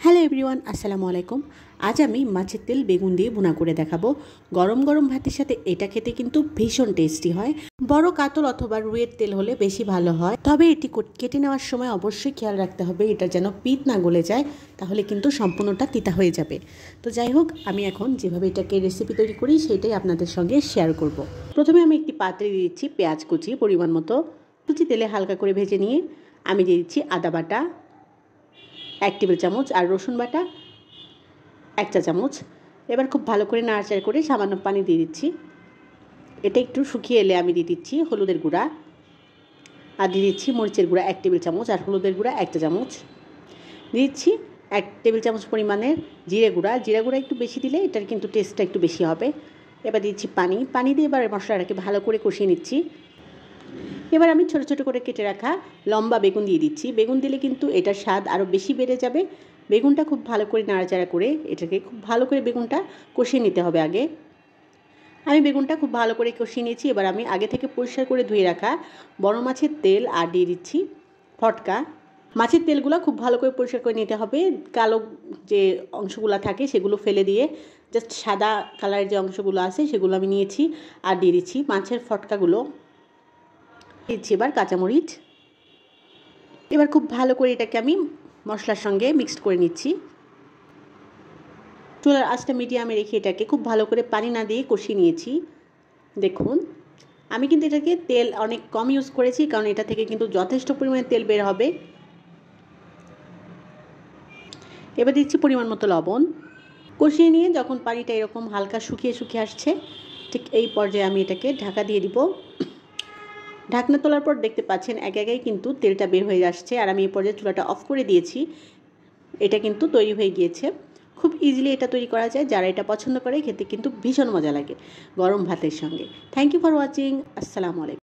Hello everyone, আসসালামু আলাইকুম। আজ আমি মাছের তেল বেগুন দিয়ে ভুনা করে দেখাবো। গরম গরম ভাতের সাথে এটা খেতে কিন্তু ভীষণ টেস্টি হয়। বড় কাতল অথবা রুইয়ের তেল হলে বেশি ভালো হয়, তবে এটি কেটে নেওয়ার সময় অবশ্যই খেয়াল রাখতে হবে এটা যেন পিঠ না গলে যায়, তাহলে কিন্তু সম্পূর্ণটা তিতা হয়ে যাবে। তো যাই হোক, আমি এখন যেভাবে এটাকে রেসিপি তৈরি করি সেটাই আপনাদের সঙ্গে শেয়ার করব। প্রথমে আমি একটি পাত্রে দিয়ে দিচ্ছি পেঁয়াজ কুচি পরিমাণ মতো। কুচি তেলে হালকা করে ভেজে নিয়ে আমি দিয়ে দিচ্ছি আদা বাটা 1 টেবিল চামচ আর রসুন বাটা 1 চা চামচ। এবার খুব ভালো করে নাড়াচাড়া করে সামান্য পানি দিয়ে দিচ্ছি। এটা একটু শুকিয়ে এলে আমি দিয়ে দিচ্ছি হলুদের গুঁড়া আর দিয়ে দিচ্ছি মরিচের গুঁড়া 1 টেবিল চামচ আর হলুদের গুঁড়া 1 চা চামচ। দিয়ে দিচ্ছি 1 টেবিল চামচ পরিমাণের জিরে গুঁড়া একটু বেশি দিলে এটার কিন্তু টেস্টটা একটু বেশি হবে। এবার দিচ্ছি পানি দিয়ে এবার মশলাটাকে ভালো করে কষিয়ে নিচ্ছি। এবার আমি ছোট ছোট করে কেটে রাখা লম্বা বেগুন দিয়ে দিচ্ছি। বেগুন দিলে কিন্তু এটার স্বাদ আরও বেশি বেড়ে যাবে। বেগুনটা খুব ভালো করে নাড়াচাড়া করে এটাকে খুব ভালো করে বেগুনটা কষিয়ে নিতে হবে। আগে আমি বেগুনটা খুব ভালো করে কষিয়ে নিয়েছি। এবার আমি আগে থেকে পরিষ্কার করে ধুয়ে রাখা বড় মাছের তেল আর দিয়ে দিচ্ছি ফটকা। মাছের তেলগুলো খুব ভালো করে পরিষ্কার করে নিতে হবে। কালো যে অংশগুলো থাকে সেগুলো ফেলে দিয়ে জাস্ট সাদা কালারের যে অংশগুলো আছে সেগুলো আমি নিয়েছি আর দিয়ে দিচ্ছি মাছের ফটকাগুলো। দিচ্ছি এবার কাঁচামরিচ। এবার খুব ভালো করে এটাকে আমি মশলার সঙ্গে মিক্সড করে নিচ্ছি। চুলার আঁচটা মিডিয়ামে রেখে এটাকে খুব ভালো করে পানি না দিয়ে কষিয়ে নিয়েছি। দেখুন, আমি কিন্তু এটাকে তেল অনেক কম ইউজ করেছি, কারণ এটা থেকে কিন্তু যথেষ্ট পরিমাণে তেল বের হবে। এবার দিচ্ছি পরিমাণ মতো লবণ। কষিয়ে নিয়ে যখন পানিটা এরকম হালকা শুকিয়ে আসছে, ঠিক এই পর্যায়ে আমি এটাকে ঢাকা দিয়ে দিব। ঢাকনা তোলার পর দেখতে পাচ্ছেন একে কিন্তু তেলটা বের হয়ে আসছে, আর আমি এই পর্যায়ে চুলাটা অফ করে দিয়েছি। এটা কিন্তু তৈরি হয়ে গিয়েছে। খুব ইজিলি এটা তৈরি করা যায়। যারা এটা পছন্দ করে খেতে কিন্তু ভীষণ মজা লাগে গরম ভাতের সঙ্গে। Thank you for watching. আসসালামু আলাইকুম।